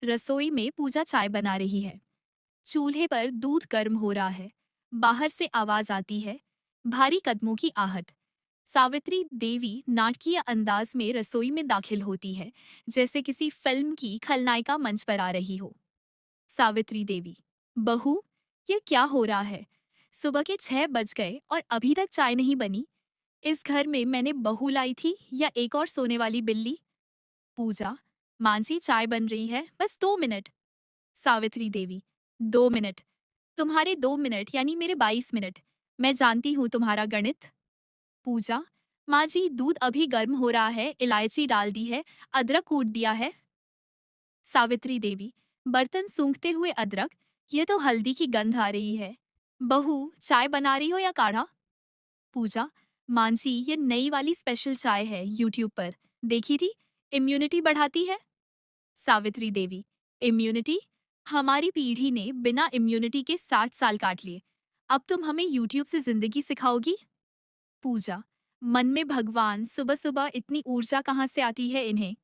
रसोई में पूजा चाय बना रही है। चूल्हे पर दूध गर्म हो रहा है। बाहर से आवाज आती है, भारी कदमों की आहट। सावित्री देवी नाटकीय अंदाज में रसोई में दाखिल होती है, जैसे किसी फिल्म की खलनायिका मंच पर आ रही हो। सावित्री देवी, बहू, ये क्या हो रहा है? सुबह के 6 बज गए और अभी तक चाय नहीं बनी। इस घर में मैंने बहू लाई थी या एक और सोने वाली बिल्ली? पूजा, माँ जी चाय बन रही है, बस 2 मिनट। सावित्री देवी, 2 मिनट? तुम्हारे 2 मिनट यानी मेरे 22 मिनट। मैं जानती हूँ तुम्हारा गणित। पूजा, माँ जी दूध अभी गर्म हो रहा है, इलायची डाल दी है, अदरक कूट दिया है। सावित्री देवी, बर्तन सूंघते हुए अदरक, ये तो हल्दी की गंध आ रही है। बहू, चाय बना रही हो या काढ़ा? पूजा, माँ जी ये नई वाली स्पेशल चाय है, यूट्यूब पर देखी थी, इम्यूनिटी बढ़ाती है। सावित्री देवी, इम्यूनिटी? हमारी पीढ़ी ने बिना इम्यूनिटी के 60 साल काट लिए। अब तुम हमें यूट्यूब से जिंदगी सिखाओगी? पूजा, मन में भगवान, सुबह सुबह इतनी ऊर्जा कहाँ से आती है इन्हें?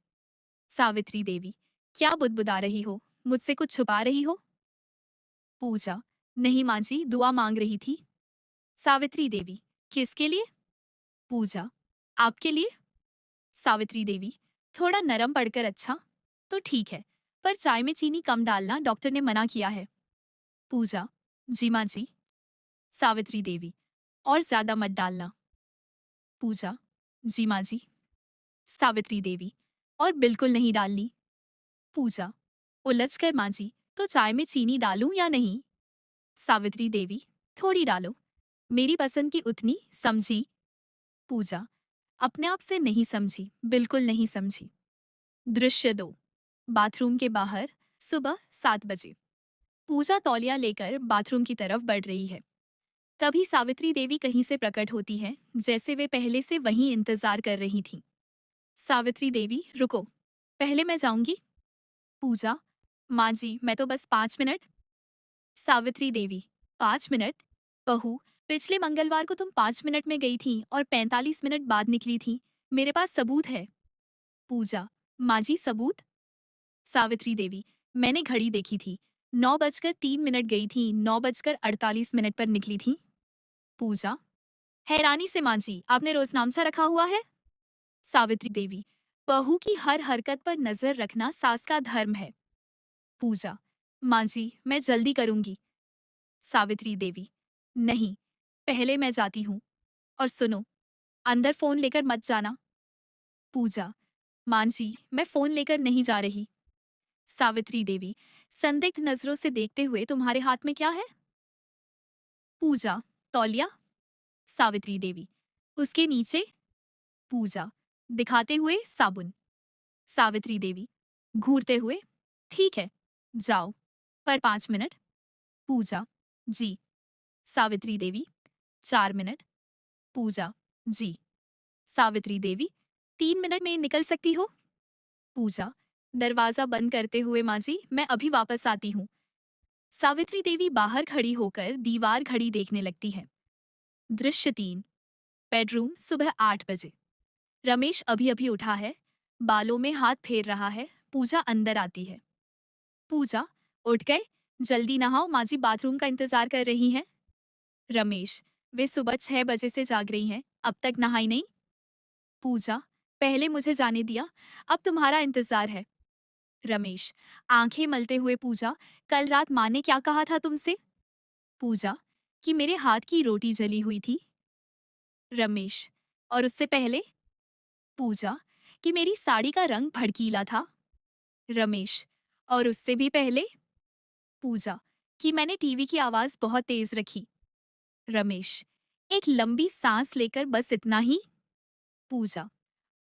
सावित्री देवी, क्या बुदबुदा रही हो? मुझसे कुछ छुपा रही हो? पूजा, नहीं माँ जी, दुआ मांग रही थी। सावित्री देवी, किसके लिए? पूजा, आपके लिए। सावित्री देवी, थोड़ा नरम पड़कर अच्छा? तो ठीक है, पर चाय में चीनी कम डालना, डॉक्टर ने मना किया है। पूजा, जी माँ जी। सावित्री देवी, और ज्यादा मत डालना। पूजा, जी माँ जी। सावित्री देवी, और बिल्कुल नहीं डालनी। पूजा, उलझ कर माँ जी, तो चाय में चीनी डालूं या नहीं? सावित्री देवी, थोड़ी डालो, मेरी पसंद की उतनी, समझी? पूजा, अपने आप से नहीं समझी, बिल्कुल नहीं समझी। दृश्य 2, बाथरूम के बाहर, सुबह 7 बजे। पूजा तौलिया लेकर बाथरूम की तरफ बढ़ रही है। तभी सावित्री देवी कहीं से प्रकट होती है, जैसे वे पहले से वहीं इंतजार कर रही थीं। सावित्री देवी, रुको, पहले मैं जाऊंगी। पूजा, माँ जी मैं तो बस 5 मिनट। सावित्री देवी, 5 मिनट? बहू, पिछले मंगलवार को तुम 5 मिनट में गई थी और 45 मिनट बाद निकली थी। मेरे पास सबूत है। पूजा, माँ जी सबूत? सावित्री देवी, मैंने घड़ी देखी थी, 9:03 गई थी, 9:48 पर निकली थी। पूजा, हैरानी से माँ जी, आपने रोजनामचा रखा हुआ है? सावित्री देवी, बहू की हर हरकत पर नजर रखना सास का धर्म है। पूजा, माँ जी मैं जल्दी करूंगी। सावित्री देवी, नहीं, पहले मैं जाती हूँ। और सुनो, अंदर फोन लेकर मत जाना। पूजा, माँ जी मैं फोन लेकर नहीं जा रही। सावित्री देवी, संदिग्ध नजरों से देखते हुए, तुम्हारे हाथ में क्या है? पूजा, तौलिया। सावित्री देवी, उसके नीचे। पूजा, दिखाते हुए साबुन। सावित्री देवी, घूरते हुए, ठीक है, जाओ, पर 5 मिनट। पूजा, जी। सावित्री देवी, 4 मिनट। पूजा, जी। सावित्री देवी, 3 मिनट में निकल सकती हो? पूजा, दरवाजा बंद करते हुए, माँ जी मैं अभी वापस आती हूँ। सावित्री देवी बाहर खड़ी होकर दीवार घड़ी देखने लगती है। दृश्य 3, बेडरूम, सुबह 8 बजे। रमेश अभी अभी उठा है, बालों में हाथ फेर रहा है। पूजा अंदर आती है। पूजा, उठ गए? जल्दी नहाओ, माँ जी बाथरूम का इंतजार कर रही हैं। रमेश, वे सुबह 6 बजे से जाग रही हैं, अब तक नहाई नहीं? पूजा, पहले मुझे जाने दिया, अब तुम्हारा इंतजार है। रमेश, आंखें मलते हुए, पूजा, कल रात माँ ने क्या कहा था तुमसे? पूजा, कि मेरे हाथ की रोटी जली हुई थी। रमेश, और उससे पहले? पूजा, कि मेरी साड़ी का रंग भड़कीला था। रमेश, और उससे भी पहले? पूजा, कि मैंने टीवी की आवाज बहुत तेज रखी। रमेश, एक लंबी सांस लेकर, बस इतना ही? पूजा,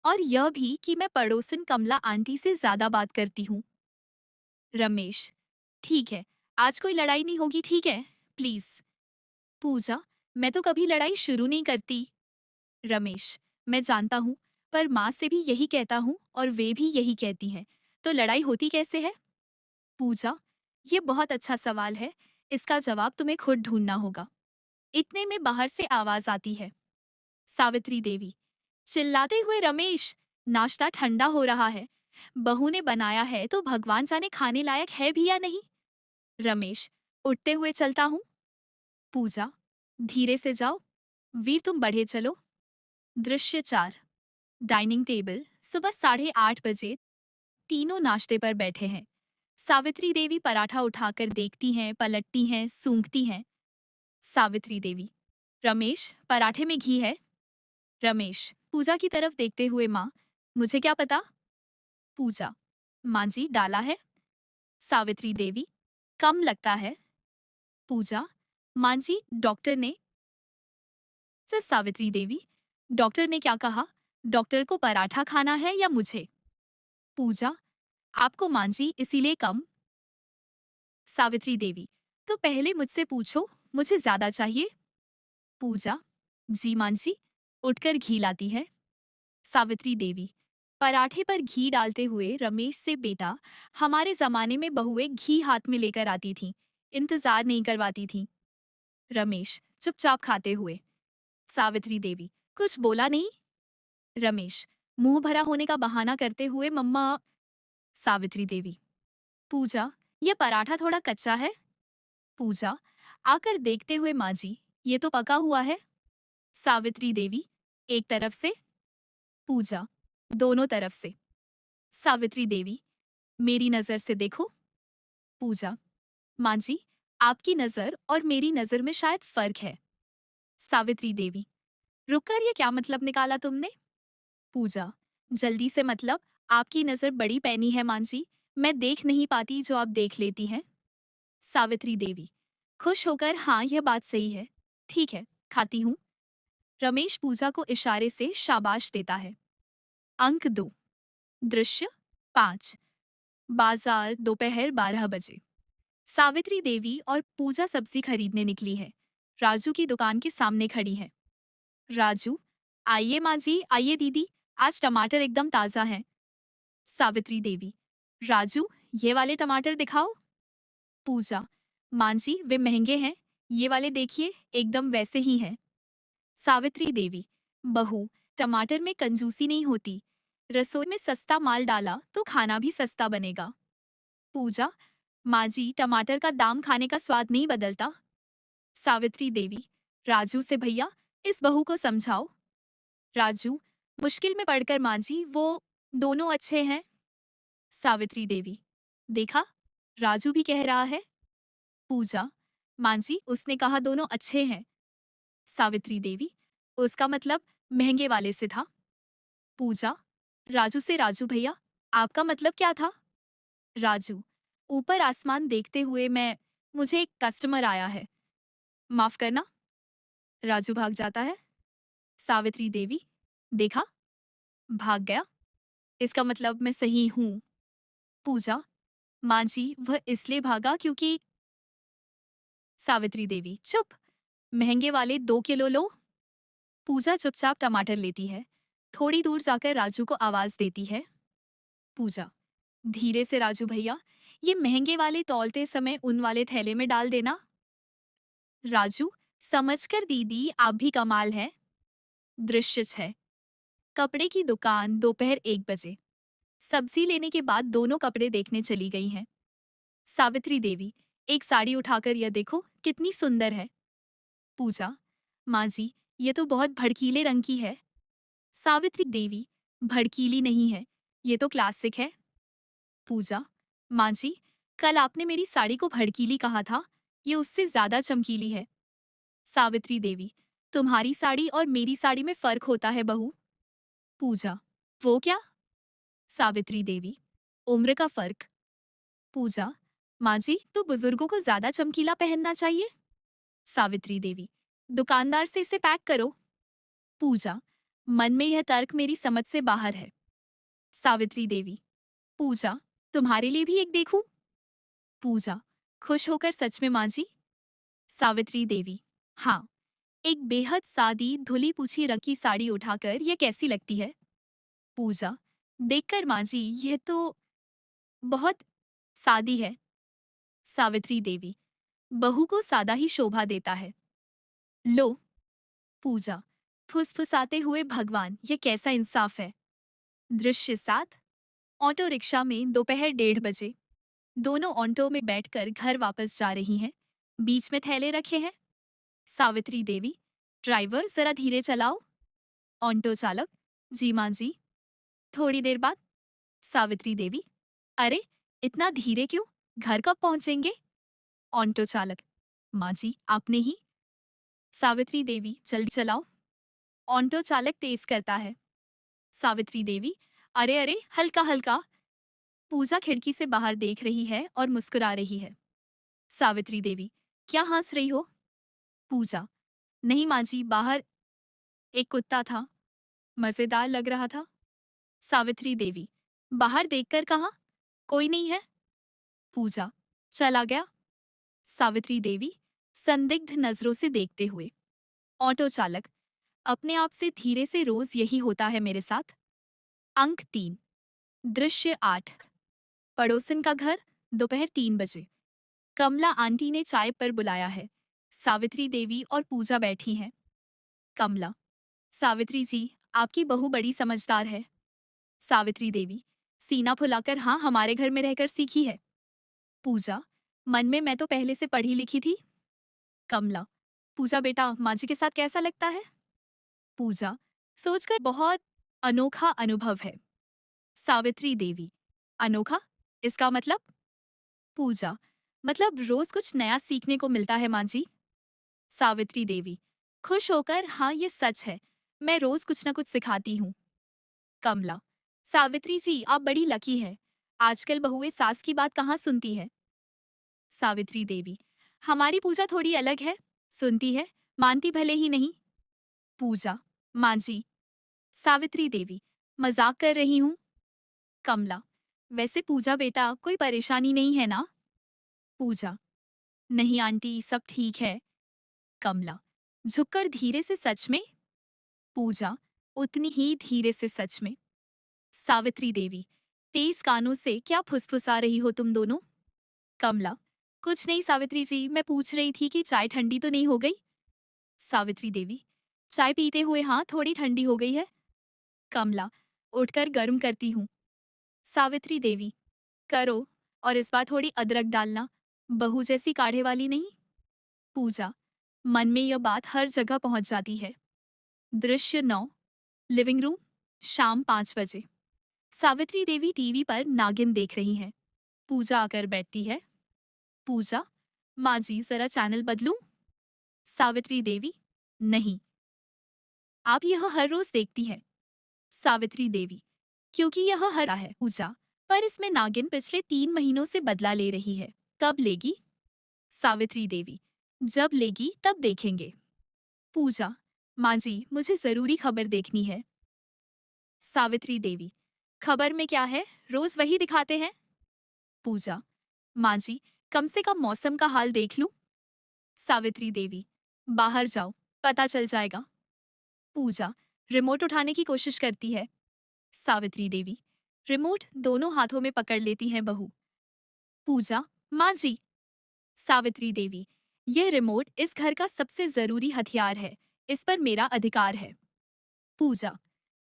और यह भी कि मैं पड़ोसन कमला आंटी से ज्यादा बात करती हूँ। रमेश, ठीक है, आज कोई लड़ाई नहीं होगी, ठीक है, प्लीज। पूजा, मैं तो कभी लड़ाई शुरू नहीं करती। रमेश, मैं जानता हूँ, पर माँ से भी यही कहता हूँ और वे भी यही कहती हैं, तो लड़ाई होती कैसे है? पूजा, ये बहुत अच्छा सवाल है, इसका जवाब तुम्हें खुद ढूंढना होगा। इतने में बाहर से आवाज आती है। सावित्री देवी, चिल्लाते हुए, रमेश, नाश्ता ठंडा हो रहा है, बहू ने बनाया है तो भगवान जाने खाने लायक है भी या नहीं। रमेश, उठते हुए चलता हूँ। पूजा, धीरे से जाओ। वीर, तुम बढ़े चलो। दृश्य 4। Dining table. सुबह 8:30 बजे तीनों नाश्ते पर बैठे हैं। सावित्री देवी पराठा उठाकर देखती हैं, पलटती हैं, सूंघती हैं। सावित्री देवी, रमेश, पराठे में घी है? रमेश, पूजा की तरफ देखते हुए, माँ, मुझे क्या पता? पूजा, माँ जी, डाला है। सावित्री देवी, कम लगता है। पूजा, माँ जी, डॉक्टर ने। सर सावित्री देवी, डॉक्टर ने क्या कहा? डॉक्टर को पराठा खाना है या मुझे? पूजा, आपको माँ जी, इसीलिए कम। सावित्री देवी, तो पहले मुझसे पूछो, मुझे ज्यादा चाहिए। पूजा, जी माँ जी। उठकर घी लाती है। सावित्री देवी, पराठे पर घी डालते हुए रमेश से, बेटा, हमारे जमाने में बहुएं घी हाथ में लेकर आती थीं, इंतजार नहीं करवाती थीं। रमेश, चुपचाप खाते हुए। सावित्री देवी, कुछ बोला नहीं? रमेश, मुंह भरा होने का बहाना करते हुए, मम्मा। सावित्री देवी, पूजा, ये पराठा थोड़ा कच्चा है। पूजा, आकर देखते हुए, माँ जी, ये तो पका हुआ है। सावित्री देवी, एक तरफ से। पूजा, दोनों तरफ से। सावित्री देवी, मेरी नजर से देखो। पूजा, माँ जी, आपकी नजर और मेरी नजर में शायद फर्क है। सावित्री देवी, रुककर, ये क्या मतलब निकाला तुमने? पूजा, जल्दी से मतलब, आपकी नजर बड़ी पैनी है माँ जी, मैं देख नहीं पाती जो आप देख लेती हैं। सावित्री देवी, खुश होकर, हाँ यह बात सही है। ठीक है, खाती हूँ। रमेश पूजा को इशारे से शाबाश देता है। अंक 2। दृश्य 5। बाजार, दोपहर 12 बजे। सावित्री देवी और पूजा सब्जी खरीदने निकली है। राजू की दुकान के सामने खड़ी है। राजू, आइए माँ जी, आइए दीदी, आज टमाटर एकदम ताज़ा हैं। सावित्री देवी, राजू, ये वाले टमाटर दिखाओ। पूजा, माँ जी, वे महंगे हैं, ये वाले देखिए, एकदम वैसे ही हैं। सावित्री देवी, बहू, टमाटर में कंजूसी नहीं होती, रसोई में सस्ता माल डाला तो खाना भी सस्ता बनेगा। पूजा, माँ जी, टमाटर का दाम खाने का स्वाद नहीं बदलता। सावित्री देवी, राजू से, भैया, इस बहू को समझाओ। राजू, मुश्किल में पड़कर माँ जी, वो दोनों अच्छे हैं। सावित्री देवी, देखा, राजू भी कह रहा है। पूजा, माँ जी, उसने कहा दोनों अच्छे हैं। सावित्री देवी, उसका मतलब महंगे वाले से था। पूजा, राजू से, राजू भैया, आपका मतलब क्या था? राजू, ऊपर आसमान देखते हुए, मुझे एक कस्टमर आया है, माफ करना। राजू भाग जाता है। सावित्री देवी, देखा, भाग गया, इसका मतलब मैं सही हूँ। पूजा, माँ जी, वह इसलिए भागा क्योंकि। सावित्री देवी, चुप, महंगे वाले 2 किलो लो। पूजा चुपचाप टमाटर लेती है। थोड़ी दूर जाकर राजू को आवाज देती है। पूजा, धीरे से राजू भैया, ये महंगे वाले तौलते समय उन वाले थैले में डाल देना। राजू, समझकर दीदी, आप भी कमाल हैं। दृश्य 6। कपड़े की दुकान, दोपहर 1 बजे। सब्जी लेने के बाद दोनों कपड़े देखने चली गई हैं। सावित्री देवी, एक साड़ी उठाकर, यह देखो, कितनी सुंदर है। पूजा, माँ जी, ये तो बहुत भड़कीले रंग की है। सावित्री देवी, भड़कीली नहीं है, ये तो क्लासिक है। पूजा, माँ जी, कल आपने मेरी साड़ी को भड़कीली कहा था, ये उससे ज्यादा चमकीली है। सावित्री देवी, तुम्हारी साड़ी और मेरी साड़ी में फर्क होता है बहू। पूजा, वो क्या? सावित्री देवी, उम्र का फर्क। पूजा, माँ जी, तो बुजुर्गों को ज्यादा चमकीला पहनना चाहिए। सावित्री देवी, दुकानदार से इसे पैक करो। पूजा, मन में यह तर्क मेरी समझ से बाहर है। सावित्री देवी, पूजा, तुम्हारे लिए भी एक देखूं? पूजा, खुश होकर, सच में माँ जी? सावित्री देवी, हाँ, एक बेहद सादी धुली पूछी रंग की साड़ी उठाकर, यह कैसी लगती है? पूजा, देखकर माँ जी, यह तो बहुत सादी है। सावित्री देवी, बहू को सादा ही शोभा देता है। लो। पूजा, फुसफुसाते हुए, भगवान, ये कैसा इंसाफ है। दृश्य 7। ऑटो रिक्शा में दोपहर 1:30 बजे दोनों ऑटो में बैठकर घर वापस जा रही हैं। बीच में थैले रखे हैं। सावित्री देवी, ड्राइवर जरा धीरे चलाओ। ऑटो चालक, जी माँ जी। थोड़ी देर बाद सावित्री देवी, अरे इतना धीरे क्यों, घर कब पहुंचेंगे? ऑटो चालक, माँ जी आपने ही। सावित्री देवी, जल्दी चलाओ। ऑटो चालक तेज करता है। सावित्री देवी, अरे अरे हल्का हल्का। पूजा खिड़की से बाहर देख रही है और मुस्कुरा रही है। सावित्री देवी, क्या हंस रही हो? पूजा, नहीं माँ जी, बाहर एक कुत्ता था, मजेदार लग रहा था। सावित्री देवी, बाहर देखकर कहा, कोई नहीं है? पूजा, चला गया। सावित्री देवी, संदिग्ध नजरों से देखते हुए। ऑटो चालक, अपने आप से धीरे से, रोज यही होता है मेरे साथ। अंक 3, दृश्य 8। पड़ोसन का घर, दोपहर 3 बजे। कमला आंटी ने चाय पर बुलाया है। सावित्री देवी और पूजा बैठी हैं। कमला, सावित्री जी, आपकी बहू बड़ी समझदार है। सावित्री देवी, सीना फुलाकर, हाँ हमारे घर में रहकर सीखी है। पूजा, मन में मैं तो पहले से पढ़ी लिखी थी। कमला, पूजा बेटा माँ जी के साथ कैसा लगता है? पूजा, सोचकर बहुत अनोखा अनुभव है। सावित्री देवी, अनोखा, इसका मतलब? पूजा, मतलब रोज कुछ नया सीखने को मिलता है माँ जी। सावित्री देवी, खुश होकर, हाँ ये सच है, मैं रोज कुछ न कुछ सिखाती हूँ। कमला, सावित्री जी आप बड़ी लकी है, आजकल बहुएं सास की बात कहाँ सुनती है। सावित्री देवी, हमारी पूजा थोड़ी अलग है, सुनती है, मानती भले ही नहीं। पूजा, माँ जी। सावित्री देवी, मजाक कर रही हूँ। कमला, वैसे पूजा बेटा कोई परेशानी नहीं है ना? पूजा, नहीं आंटी सब ठीक है। कमला, झुककर धीरे से, सच में? पूजा, उतनी ही धीरे से, सच में। सावित्री देवी, तेज कानों से क्या फुसफुसा रही हो तुम दोनों? कमला, कुछ नहीं सावित्री जी, मैं पूछ रही थी कि चाय ठंडी तो नहीं हो गई? सावित्री देवी, चाय पीते हुए हाँ थोड़ी ठंडी हो गई है। कमला, उठकर गर्म करती हूँ। सावित्री देवी, करो, और इस बार थोड़ी अदरक डालना, बहू जैसी काढ़े वाली नहीं। पूजा, मन में यह बात हर जगह पहुंच जाती है। दृश्य 9, लिविंग रूम, शाम 5 बजे। सावित्री देवी टीवी पर नागिन देख रही हैं। पूजा आकर बैठती है। पूजा, माँ जी जरा चैनल बदलूं? सावित्री देवी, नहीं, आप यह हर रोज देखती हैं। सावित्री देवी, क्योंकि यह हरा है। पूजा, पर इसमें नागिन पिछले 3 महीनों से बदला ले रही है, कब लेगी? सावित्री देवी, जब लेगी तब देखेंगे। पूजा, माँ जी मुझे जरूरी खबर देखनी है। सावित्री देवी, खबर में क्या है, रोज वही दिखाते हैं। पूजा, माँ जी कम से कम मौसम का हाल देख लूं? सावित्री देवी, बाहर जाओ, पता चल जाएगा। पूजा, रिमोट उठाने की कोशिश करती है। सावित्री देवी, रिमोट दोनों हाथों में पकड़ लेती हैं बहू। पूजा, माँ जी। सावित्री देवी, यह रिमोट इस घर का सबसे जरूरी हथियार है, इस पर मेरा अधिकार है। पूजा,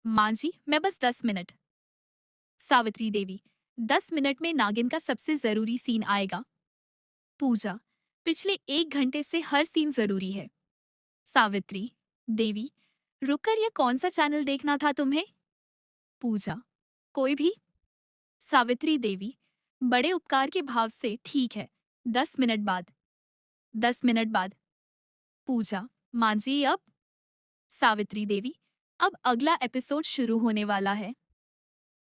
माँ जी मैं बस 10 मिनट। सावित्री देवी, 10 मिनट में नागिन का सबसे जरूरी सीन आएगा। पूजा, पिछले 1 घंटे से हर सीन जरूरी है। सावित्री देवी, रुककर यह कौन सा चैनल देखना था तुम्हें? पूजा, कोई भी। सावित्री देवी, बड़े उपकार के भाव से, ठीक है, 10 मिनट बाद। 10 मिनट बाद। पूजा, माँ जी अब? सावित्री देवी, अब अगला एपिसोड शुरू होने वाला है।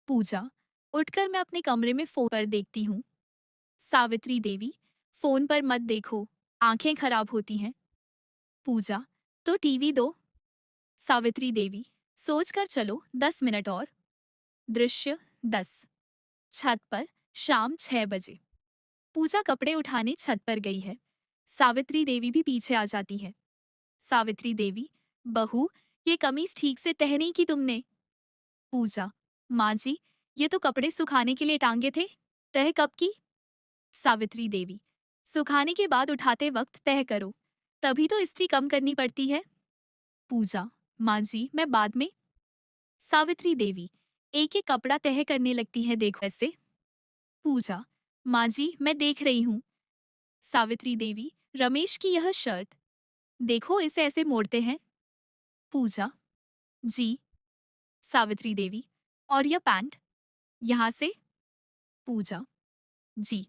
पूजा, उठकर मैं अपने कमरे में फोन पर देखती हूँ। सावित्री देवी, फोन पर मत देखो, आंखें खराब होती हैं। पूजा, तो टीवी दो। सावित्री देवी, सोचकर चलो, 10 मिनट और। दृश्य 10, छत पर, शाम 6 बजे। पूजा कपड़े उठाने छत पर गई है। सावित्री देवी भी पीछे आ जाती है। सावित्री देवी, बहू ये कमीज ठीक से तह नहीं की तुमने। पूजा, माँ जी ये तो कपड़े सुखाने के लिए टांगे थे, तह कब की? सावित्री देवी, सुखाने के बाद उठाते वक्त तह करो, तभी तो इस्त्री कम करनी पड़ती है। पूजा, माँ जी मैं बाद में। सावित्री देवी, एक एक कपड़ा तह करने लगती है, देखो ऐसे। पूजा, माँ जी मैं देख रही हूँ। सावित्री देवी, रमेश की यह शर्ट, देखो इसे ऐसे मोड़ते हैं। पूजा, जी। सावित्री देवी, और यह पैंट, यहाँ से। पूजा, जी।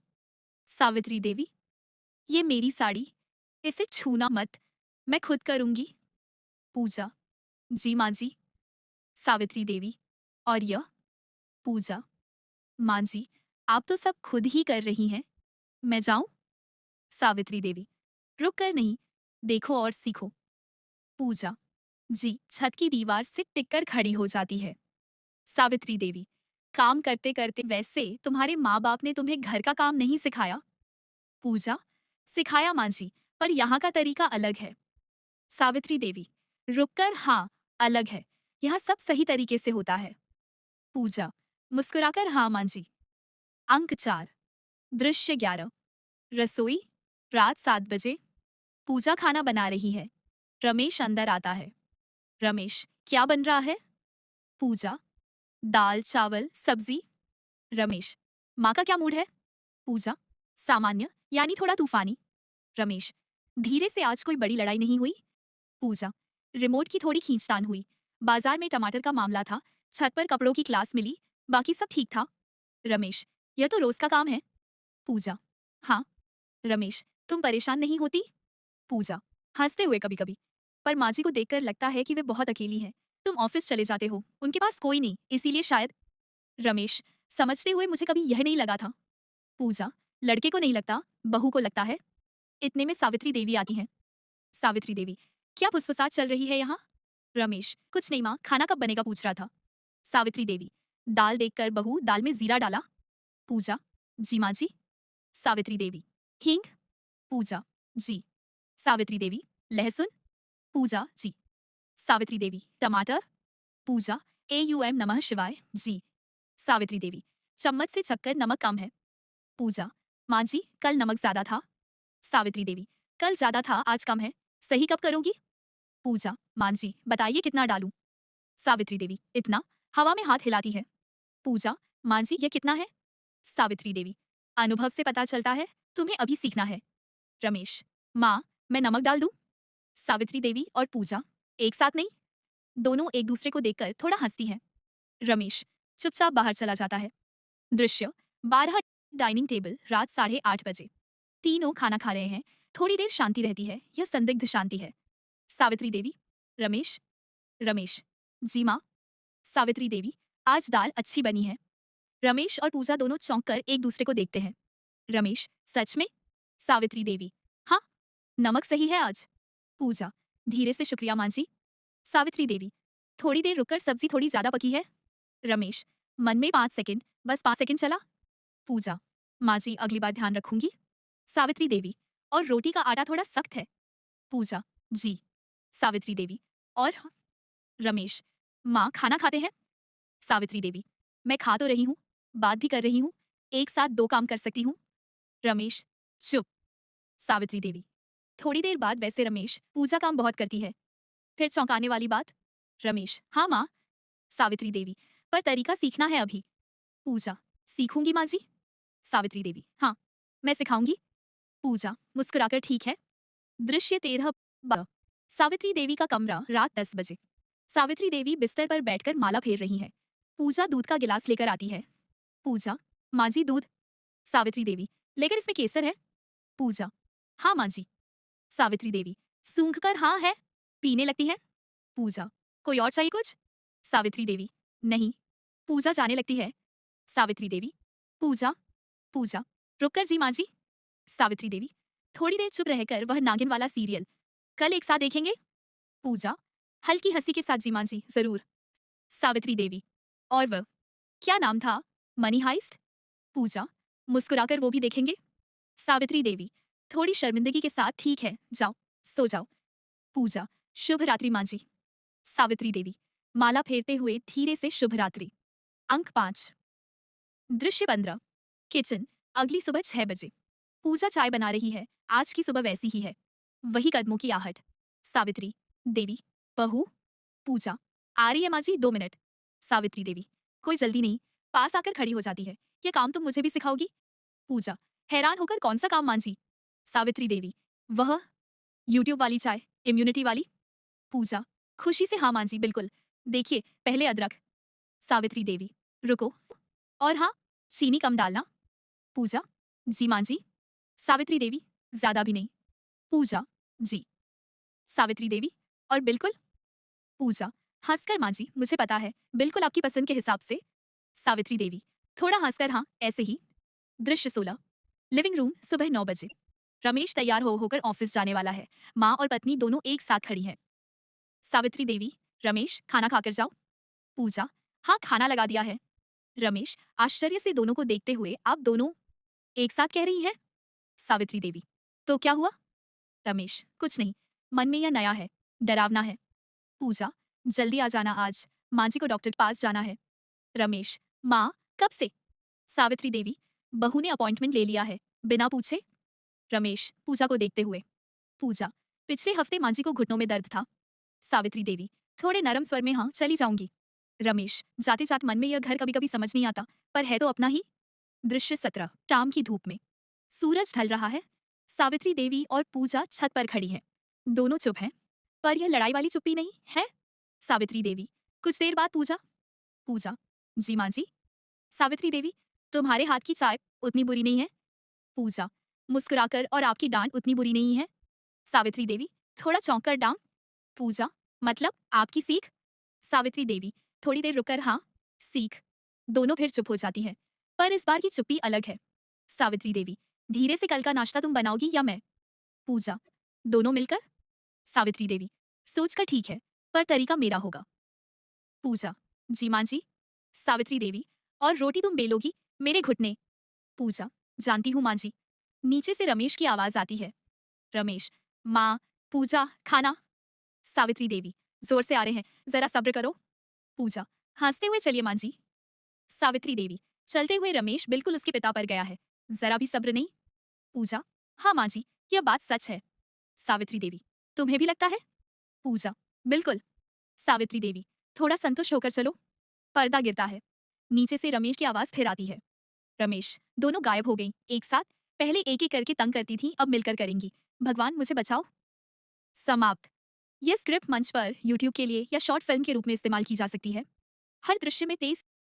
सावित्री देवी, ये मेरी साड़ी, इसे छूना मत, मैं खुद करूंगी। पूजा, जी माँ जी। सावित्री देवी, और यह। पूजा, माँ जी, आप तो सब खुद ही कर रही हैं, मैं जाऊं? सावित्री देवी, रुक कर नहीं, देखो और सीखो। पूजा, जी। छत की दीवार से टिककर खड़ी हो जाती है। सावित्री देवी, काम करते करते वैसे तुम्हारे माँ बाप ने तुम्हें घर का काम नहीं सिखाया? पूजा, सिखाया माँ जी, पर यहाँ का तरीका अलग है। सावित्री देवी, रुककर, हाँ, अलग है, यहाँ सब सही तरीके से होता है। पूजा, मुस्कुराकर, हाँ माँ जी। अंक 4, दृश्य 11, रसोई, रात 7 बजे। पूजा खाना बना रही है। रमेश अंदर आता है। रमेश, क्या बन रहा है? पूजा, दाल चावल सब्जी। रमेश, माँ का क्या मूड है? पूजा, सामान्य, यानी थोड़ा तूफानी। रमेश, धीरे से, आज कोई बड़ी लड़ाई नहीं हुई? पूजा, रिमोट की थोड़ी खींचतान हुई, बाजार में टमाटर का मामला था, छत पर कपड़ों की क्लास मिली, बाकी सब ठीक था। रमेश, यह तो रोज का काम है। पूजा, हाँ। रमेश, तुम परेशान नहीं होती? पूजा, हंसते हुए कभी कभी, पर माँ जी को देखकर लगता है कि वे बहुत अकेली हैं। तुम ऑफिस चले जाते हो, उनके पास कोई नहीं, इसीलिए शायद। रमेश, समझते हुए मुझे कभी यह नहीं लगा था। पूजा, लड़के को नहीं लगता, बहू को लगता है। इतने में सावित्री देवी आती हैं। सावित्री देवी, क्या फुसफुसाहट चल रही है यहाँ? रमेश, कुछ नहीं माँ, खाना कब बनेगा पूछ रहा था। सावित्री देवी, दाल देखकर बहू दाल में जीरा डाला? पूजा, जी माँ जी। सावित्री देवी, हींग? पूजा, जी। सावित्री देवी, लहसुन? पूजा, जी। सावित्री देवी, टमाटर? पूजा, AUM नमः शिवाय, जी। सावित्री देवी, चम्मच से चक्कर नमक कम है। पूजा, माँ जी कल नमक ज्यादा था। सावित्री देवी, कल ज्यादा था आज कम है, सही कब करोगी? पूजा, माँ जी बताइए कितना डालूं? सावित्री देवी, इतना। हवा में हाथ हिलाती है। पूजा, माँ जी ये कितना है? सावित्री देवी, अनुभव से पता चलता है, तुम्हें अभी सीखना है। रमेश, माँ, मैं नमक डाल दूं? सावित्री देवी और पूजा, एक साथ नहीं। दोनों एक दूसरे को देखकर थोड़ा हंसती हैं। रमेश चुपचाप बाहर चला जाता है। दृश्य 12, डाइनिंग टेबल, रात 8:30 बजे। तीनों खाना खा रहे हैं। थोड़ी देर शांति रहती है, यह संदिग्ध शांति है। सावित्री देवी, रमेश। रमेश, जी माँ। सावित्री देवी, आज दाल अच्छी बनी है। रमेश और पूजा दोनों चौंक कर एक दूसरे को देखते हैं। रमेश, सच में? सावित्री देवी, हाँ, नमक सही है आज। पूजा, धीरे से, शुक्रिया माँ जी। सावित्री देवी, थोड़ी देर रुककर, सब्जी थोड़ी ज्यादा पकी है। रमेश, मन में 5 सेकंड, बस 5 सेकंड चला। पूजा, माँ जी अगली बार ध्यान रखूंगी। सावित्री देवी, और रोटी का आटा थोड़ा सख्त है। पूजा, जी। सावित्री देवी, और? रमेश, माँ खाना खाते हैं? सावित्री देवी, मैं खा तो रही हूँ, बात भी कर रही हूँ, एक साथ 2 काम कर सकती हूँ। रमेश, चुप। सावित्री देवी, थोड़ी देर बाद, वैसे रमेश, पूजा काम बहुत करती है। फिर चौंकाने वाली बात? रमेश, हाँ माँ। सावित्री देवी, पर तरीका सीखना है अभी। पूजा, सीखूंगी माँ जी। सावित्री देवी, हाँ, मैं सिखाऊंगी। पूजा मुस्कुराकर, ठीक है। दृश्य 13, सावित्री देवी का कमरा, रात 10 बजे। सावित्री देवी बिस्तर पर बैठकर माला फेर रही है। पूजा दूध का गिलास लेकर आती है। पूजा, माँ जी दूध। सावित्री देवी, लेकर इसमें केसर है? पूजा, हाँ माँ जी। सावित्री देवी, सूंघकर, हाँ है, पीने लगती है? पूजा, कोई और चाहिए कुछ? सावित्री देवी, नहीं। पूजा जाने लगती है। सावित्री देवी, पूजा। पूजा, रुककर, जी माँ जी। सावित्री देवी, थोड़ी देर चुप रहकर, वह नागिन वाला सीरियल कल एक साथ देखेंगे? पूजा, हल्की हंसी के साथ, जी माँ जी जरूर। सावित्री देवी, और वह, क्या नाम था? Money heist? पूजा, मुस्कुराकर, वो भी देखेंगे। सावित्री देवी, थोड़ी शर्मिंदगी के साथ, ठीक है, जाओ, सो जाओ। पूजा, शुभ रात्रि माँ जी। सावित्री देवी, माला फेरते हुए धीरे से, शुभ रात्रि। अंक 5, दृश्य 15, किचन, अगली सुबह 6 बजे। पूजा चाय बना रही है, आज की सुबह वैसी ही है, वही कदमों की आहट। सावित्री देवी, बहू? पूजा, आ रही है माँ जी, 2 मिनट। सावित्री देवी, कोई जल्दी नहीं, पास आकर खड़ी हो जाती है। ये काम तुम मुझे भी सिखाओगी? पूजा हैरान होकर कौन सा काम मां जी? सावित्री देवी वह यूट्यूब वाली चाय, इम्यूनिटी वाली? पूजा खुशी से हाँ मां जी बिल्कुल। देखिए पहले अदरक। सावित्री देवी रुको, और हाँ, चीनी कम डालना। पूजा जी मां जी। सावित्री देवी ज्यादा भी नहीं। पूजा जी। सावित्री देवी और बिल्कुल? पूजा हंसकर मां जी मुझे पता है, बिल्कुल आपकी पसंद के हिसाब से। सावित्री देवी थोड़ा हंसकर हाँ ऐसे ही। दृश्य 16 लिविंग रूम सुबह 9 बजे। रमेश तैयार हो होकर ऑफिस जाने वाला है। माँ और पत्नी दोनों एक साथ खड़ी हैं। सावित्री देवी रमेश खाना खाकर जाओ। पूजा हाँ खाना लगा दिया है। रमेश आश्चर्य से दोनों को देखते हुए आप दोनों एक साथ कह रही हैं? सावित्री देवी तो क्या हुआ? रमेश कुछ नहीं, मन में यह नया है, डरावना है। पूजा जल्दी आ जाना, आज माँ जी को डॉक्टर के पास जाना है। रमेश माँ कब से? सावित्री देवी बहू ने अपॉइंटमेंट ले लिया है, बिना पूछे। रमेश पूजा को देखते हुए पूजा पिछले हफ्ते माँ जी को घुटनों में दर्द था। सावित्री देवी थोड़े नरम स्वर में हाँ चली जाऊंगी। रमेश जाते जाते मन में यह घर कभी कभी समझ नहीं आता, पर है तो अपना ही। दृश्य 17 शाम की धूप में सूरज ढल रहा है। सावित्री देवी और पूजा छत पर खड़ी हैं। दोनों चुप हैं, पर यह लड़ाई वाली चुप्पी नहीं है। सावित्री देवी कुछ देर बाद पूजा पूजा जी माँ जी। सावित्री देवी तुम्हारे हाथ की चाय उतनी बुरी नहीं है। पूजा मुस्कुराकर और आपकी डांट उतनी बुरी नहीं है। सावित्री देवी थोड़ा चौंक कर डांट। पूजा मतलब आपकी सीख? सावित्री देवी थोड़ी देर रुकर हाँ सीख। दोनों फिर चुप हो जाती है, पर इस बार की चुप्पी अलग है। सावित्री देवी धीरे से कल का नाश्ता तुम बनाओगी या मैं? पूजा दोनों मिलकर। सावित्री देवी सोचकर ठीक है, पर तरीका मेरा होगा। पूजा जी मां जी। सावित्री देवी और रोटी तुम बेलोगी, मेरे घुटने। पूजा जानती हूँ मां जी। नीचे से रमेश की आवाज आती है। रमेश माँ पूजा खाना। सावित्री देवी जोर से आ रहे हैं, जरा सब्र करो। पूजा हंसते हुए चलिए मां जी। सावित्री देवी चलते हुए रमेश बिल्कुल उसके पिता पर गया है, जरा भी सब्र नहीं। पूजा हाँ मां जी, यह बात सच है। सावित्री देवी तुम्हें भी लगता है? पूजा बिल्कुल। सावित्री देवी थोड़ा संतुष्ट होकर चलो। पर्दा गिरता है, नीचे से रमेश की आवाज फिर आती है। रमेश दोनों गायब हो गई एक साथ। पहले एक एक करके तंग करती थी, अब मिलकर करेंगी। भगवान मुझे बचाओ। समाप्त। यह स्क्रिप्ट मंच पर यूट्यूब के लिए या शॉर्ट फिल्म के रूप में इस्तेमाल की जा सकती है। हर दृश्य में तेज